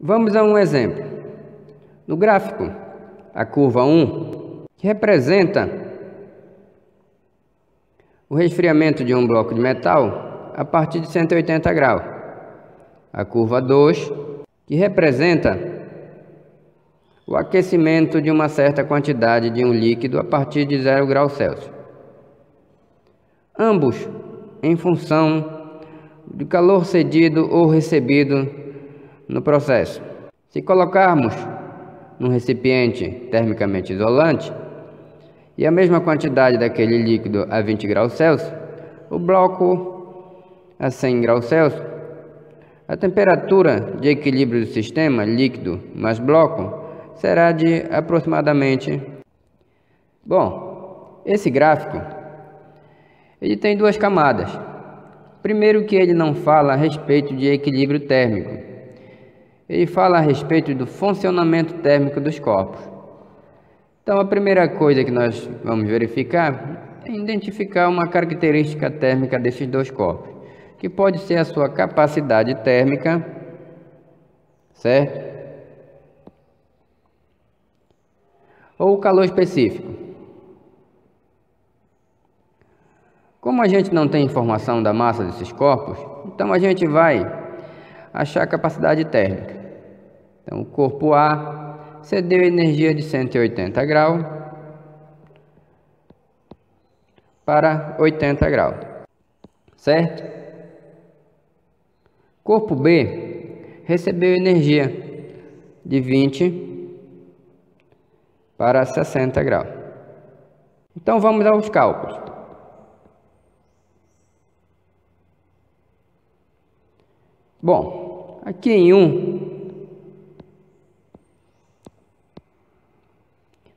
Vamos a um exemplo. No gráfico, a curva 1, que representa o resfriamento de um bloco de metal a partir de 180 graus. A curva 2, que representa o aquecimento de uma certa quantidade de um líquido a partir de 0 graus Celsius. Ambos em função do calor cedido ou recebido no processo. Se colocarmos num recipiente termicamente isolante e a mesma quantidade daquele líquido a 20 graus Celsius, o bloco a 100 graus Celsius, a temperatura de equilíbrio do sistema líquido mais bloco será de aproximadamente... Bom, esse gráfico ele tem duas camadas. Primeiro, que ele não fala a respeito de equilíbrio térmico. Ele fala a respeito do funcionamento térmico dos corpos. Então, a primeira coisa que nós vamos verificar é identificar uma característica térmica desses dois corpos, que pode ser a sua capacidade térmica, certo? Ou o calor específico. Como a gente não tem informação da massa desses corpos, então a gente vai achar a capacidade térmica. Então, o corpo A cedeu energia de 180 graus para 80 graus, certo? Corpo B recebeu energia de 20 para 60 graus. Então, vamos aos cálculos. Bom, aqui em 1,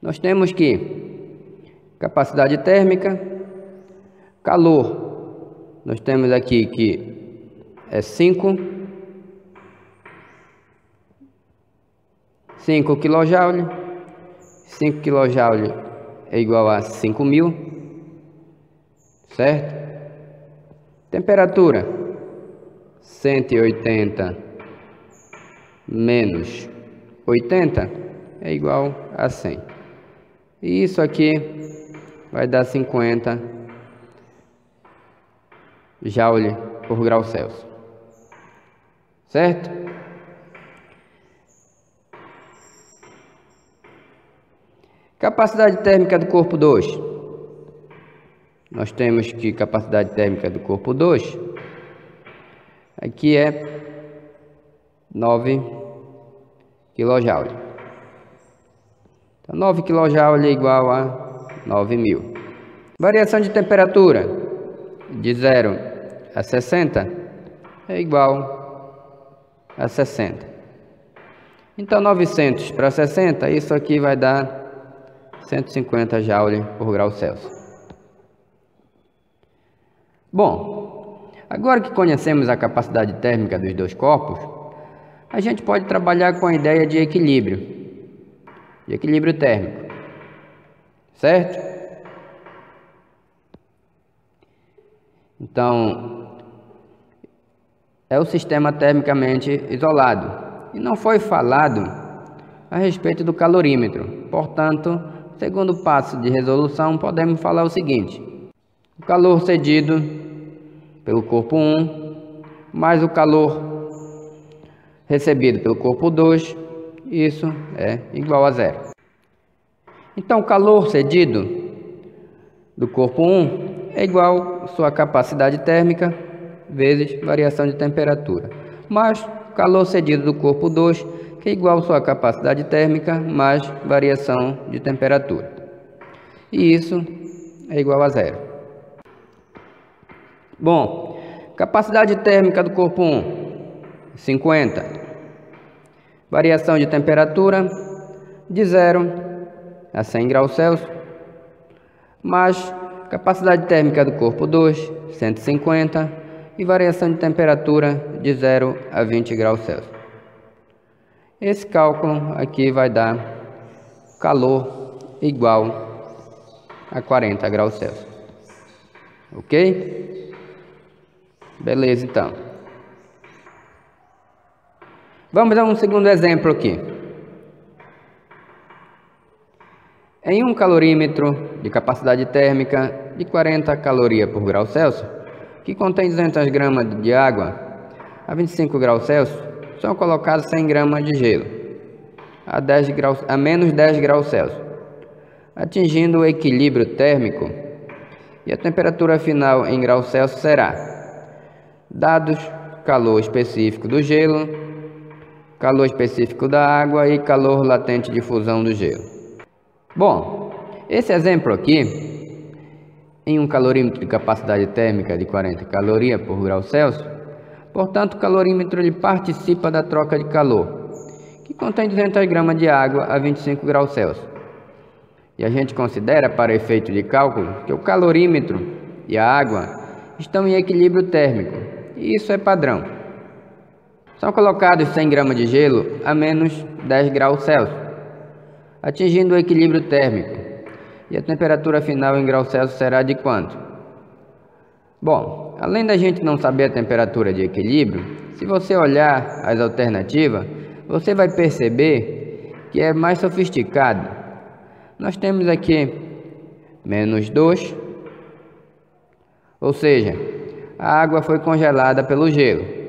nós temos que capacidade térmica, calor, nós temos aqui que é 5 kJ, 5 kJ é igual a 5.000, certo? Temperatura, 180 menos 80 é igual a 100. E isso aqui vai dar 50 joule por grau Celsius, certo? Capacidade térmica do corpo 2. Nós temos que capacidade térmica do corpo 2 aqui é 9 kJ. Então, 9 kJ é igual a 9.000. Variação de temperatura de 0 a 60 é igual a 60. Então, 900 para 60, isso aqui vai dar 150 joule por grau Celsius. Bom, agora que conhecemos a capacidade térmica dos dois corpos, a gente pode trabalhar com a ideia de equilíbrio térmico, certo? Então, é o sistema termicamente isolado e não foi falado a respeito do calorímetro. Portanto, segundo passo de resolução, podemos falar o seguinte: o calor cedido pelo corpo 1 mais o calor recebido pelo corpo 2, isso é igual a 0. Então, o calor cedido do corpo 1 é igual a sua capacidade térmica vezes variação de temperatura, mais o calor cedido do corpo 2, que é igual a sua capacidade térmica mais variação de temperatura. E isso é igual a 0. Bom, capacidade térmica do corpo 1, 50. Variação de temperatura de 0 a 100 graus Celsius, mais capacidade térmica do corpo 2, 150, e variação de temperatura de 0 a 20 graus Celsius. Esse cálculo aqui vai dar calor igual a 40 graus Celsius. Ok? Beleza, então. Vamos a um segundo exemplo aqui. Em um calorímetro de capacidade térmica de 40 calorias por grau Celsius, que contém 200 gramas de água a 25 graus Celsius, são colocados 100 gramas de gelo a menos 10 graus Celsius, atingindo o equilíbrio térmico, e a temperatura final em graus Celsius será: dados calor específico do gelo, calor específico da água e calor latente de fusão do gelo. Bom, esse exemplo aqui, em um calorímetro de capacidade térmica de 40 calorias por grau Celsius, portanto, o calorímetro ele participa da troca de calor, que contém 200 gramas de água a 25 graus Celsius. E a gente considera, para efeito de cálculo, que o calorímetro e a água estão em equilíbrio térmico, e isso é padrão. São colocados 100 gramas de gelo a menos 10 graus Celsius, atingindo o equilíbrio térmico, e a temperatura final em graus Celsius será de quanto? Bom, além da gente não saber a temperatura de equilíbrio, se você olhar as alternativas, você vai perceber que é mais sofisticado. Nós temos aqui menos 2, ou seja, a água foi congelada pelo gelo,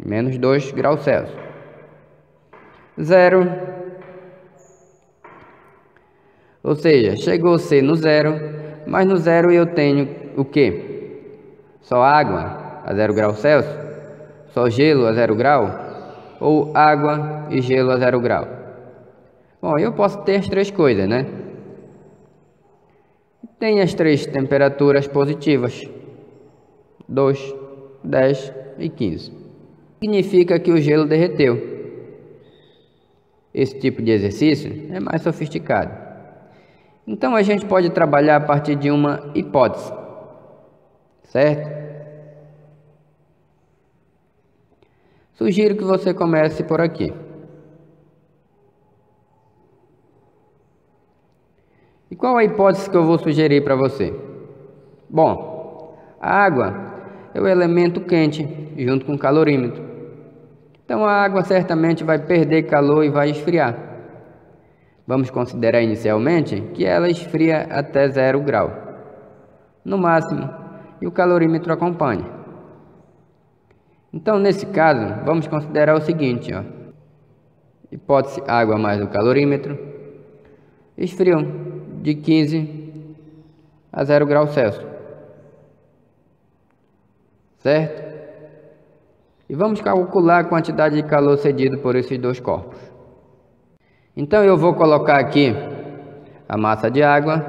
menos 2 graus Celsius. 0, ou seja, chegou a ser no zero, mas no zero eu tenho o quê? Só água a 0 graus Celsius? Só gelo a 0 grau? Ou água e gelo a 0 grau? Bom, eu posso ter as três coisas, né? Tem as três temperaturas positivas: 2, 10 e 15. Significa que o gelo derreteu. Esse tipo de exercício é mais sofisticado. Então a gente pode trabalhar a partir de uma hipótese, certo? Sugiro que você comece por aqui. E qual a hipótese que eu vou sugerir para você? Bom, a água é o elemento quente junto com o calorímetro. Então a água certamente vai perder calor e vai esfriar. Vamos considerar inicialmente que ela esfria até 0 grau, no máximo, e o calorímetro acompanha. Então, nesse caso, vamos considerar o seguinte, ó. Hipótese água mais o calorímetro, esfriam de 15 a 0 graus Celsius, certo? E vamos calcular a quantidade de calor cedido por esses dois corpos. Então eu vou colocar aqui a massa de água,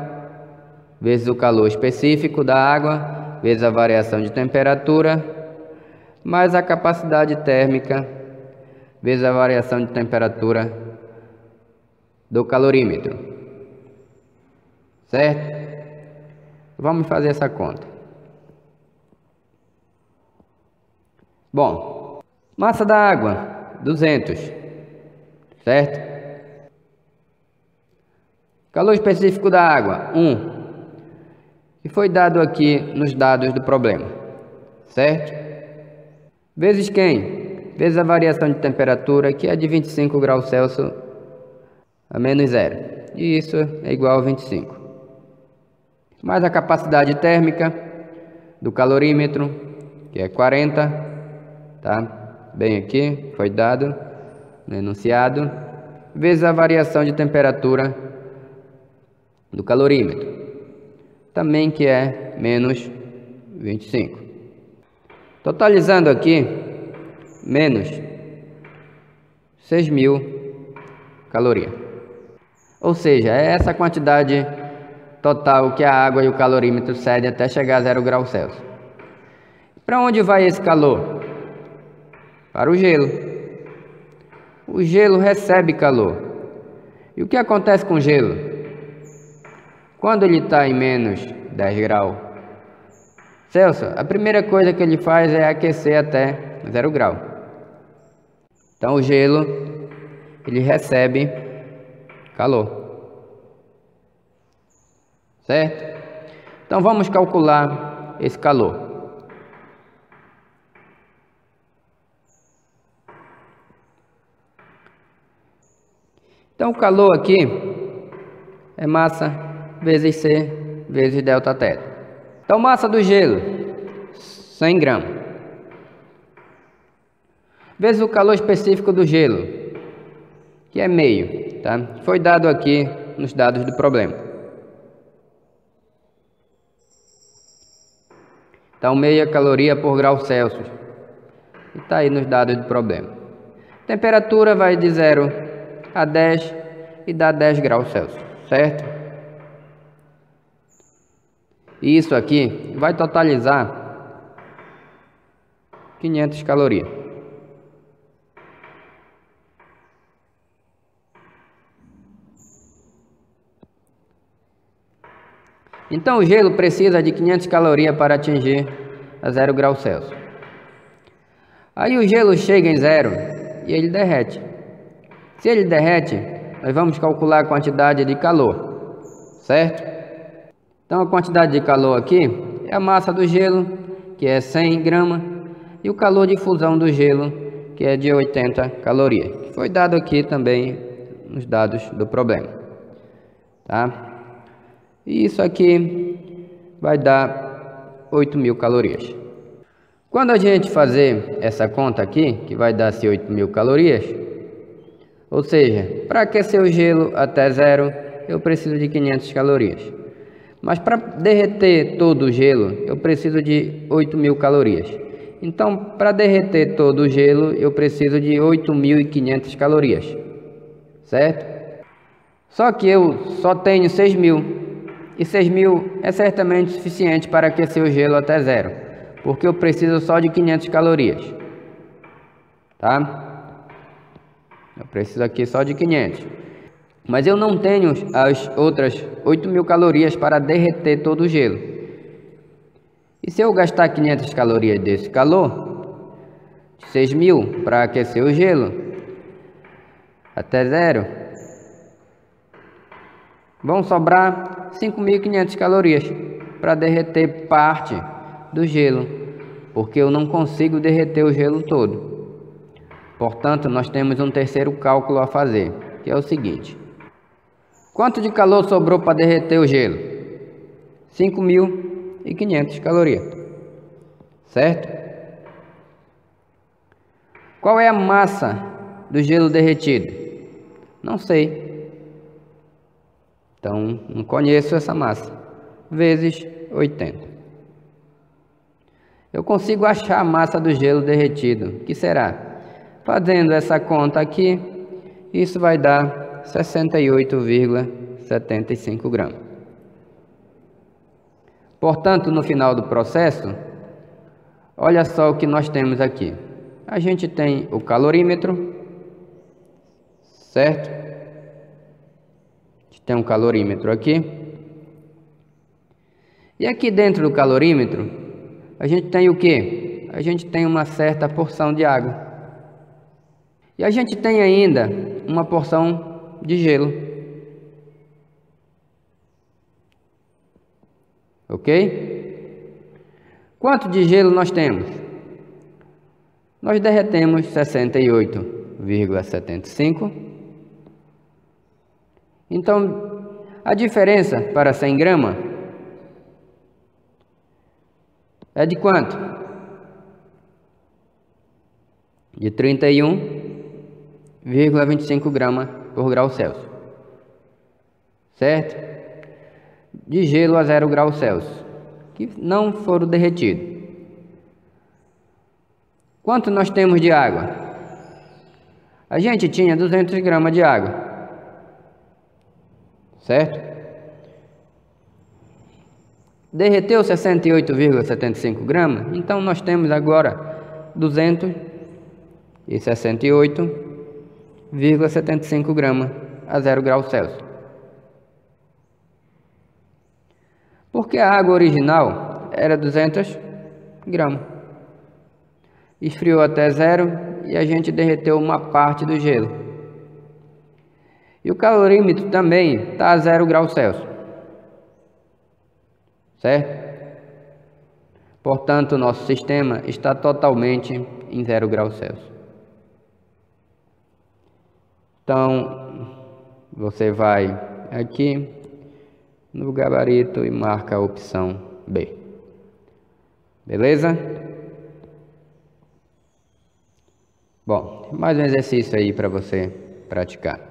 vezes o calor específico da água, vezes a variação de temperatura, mais a capacidade térmica, vezes a variação de temperatura do calorímetro. Certo? Vamos fazer essa conta. Bom, massa da água, 200, certo? Calor específico da água, 1, que foi dado aqui nos dados do problema, certo? Vezes quem? Vezes a variação de temperatura, que é de 25 graus Celsius a menos 0. E isso é igual a 25. Mais a capacidade térmica do calorímetro, que é 40, tá? Bem aqui, foi dado no enunciado, vezes a variação de temperatura do calorímetro, também que é menos 25. Totalizando aqui, menos 6.000 calorias. Ou seja, é essa quantidade total que a água e o calorímetro cedem até chegar a 0 graus Celsius. Para onde vai esse calor? Para o gelo. O gelo recebe calor. E o que acontece com o gelo? Quando ele está em menos 10 graus Celsius, a primeira coisa que ele faz é aquecer até 0 grau. Então o gelo, ele recebe calor. Certo? Então vamos calcular esse calor. Então o calor aqui é massa vezes C vezes ΔT. Então massa do gelo, 100 gramas. Vezes o calor específico do gelo, que é meio, tá? Foi dado aqui nos dados do problema. Então, meia caloria por grau Celsius. E está aí nos dados do problema. Temperatura vai de 0 a 10 e dá 10 graus Celsius, certo? E isso aqui vai totalizar 500 calorias. Então o gelo precisa de 500 calorias para atingir a 0 graus Celsius. Aí o gelo chega em 0 e ele derrete. Se ele derrete, nós vamos calcular a quantidade de calor, certo? Então a quantidade de calor aqui é a massa do gelo, que é 100 gramas, e o calor de fusão do gelo, que é de 80 calorias, que foi dado aqui também nos dados do problema, tá? E isso aqui vai dar 8.000 calorias. Quando a gente fazer essa conta aqui, que vai dar 8.000 calorias, ou seja, para aquecer o gelo até 0, eu preciso de 500 calorias. Mas para derreter todo o gelo, eu preciso de 8.000 calorias. Então, para derreter todo o gelo, eu preciso de 8.500 calorias, certo? Só que eu só tenho 6.000. E 6.000 é certamente suficiente para aquecer o gelo até 0, porque eu preciso só de 500 calorias, tá? Eu preciso aqui só de 500. Mas eu não tenho as outras 8.000 calorias para derreter todo o gelo. E se eu gastar 500 calorias desse calor, 6.000 para aquecer o gelo até 0, vão sobrar 5.500 calorias para derreter parte do gelo, porque eu não consigo derreter o gelo todo. Portanto, nós temos um terceiro cálculo a fazer, que é o seguinte: quanto de calor sobrou para derreter o gelo? 5.500 calorias, certo? Qual é a massa do gelo derretido? Não sei. Então, não conheço essa massa. Vezes 80. Eu consigo achar a massa do gelo derretido, que será? Fazendo essa conta aqui, isso vai dar 68,75 gramas. Portanto, no final do processo, olha só o que nós temos aqui. A gente tem o calorímetro, certo? Tem um calorímetro aqui. E aqui dentro do calorímetro, a gente tem o quê? A gente tem uma certa porção de água. E a gente tem ainda uma porção de gelo. Ok? Quanto de gelo nós temos? Nós derretemos 68,75. Então, a diferença para 100 gramas é de quanto? De 31,25 gramas por grau Celsius, certo? De gelo a 0 graus Celsius, que não foram derretidos. Quanto nós temos de água? A gente tinha 200 gramas de água, certo? Derreteu 68,75 gramas, então nós temos agora 268,75 gramas a 0 graus Celsius. Porque a água original era 200 gramas. Esfriou até 0 e a gente derreteu uma parte do gelo. E o calorímetro também está a 0 graus Celsius, certo? Portanto, o nosso sistema está totalmente em 0 graus Celsius. Então, você vai aqui no gabarito e marca a opção B. Beleza? Bom, mais um exercício aí para você praticar.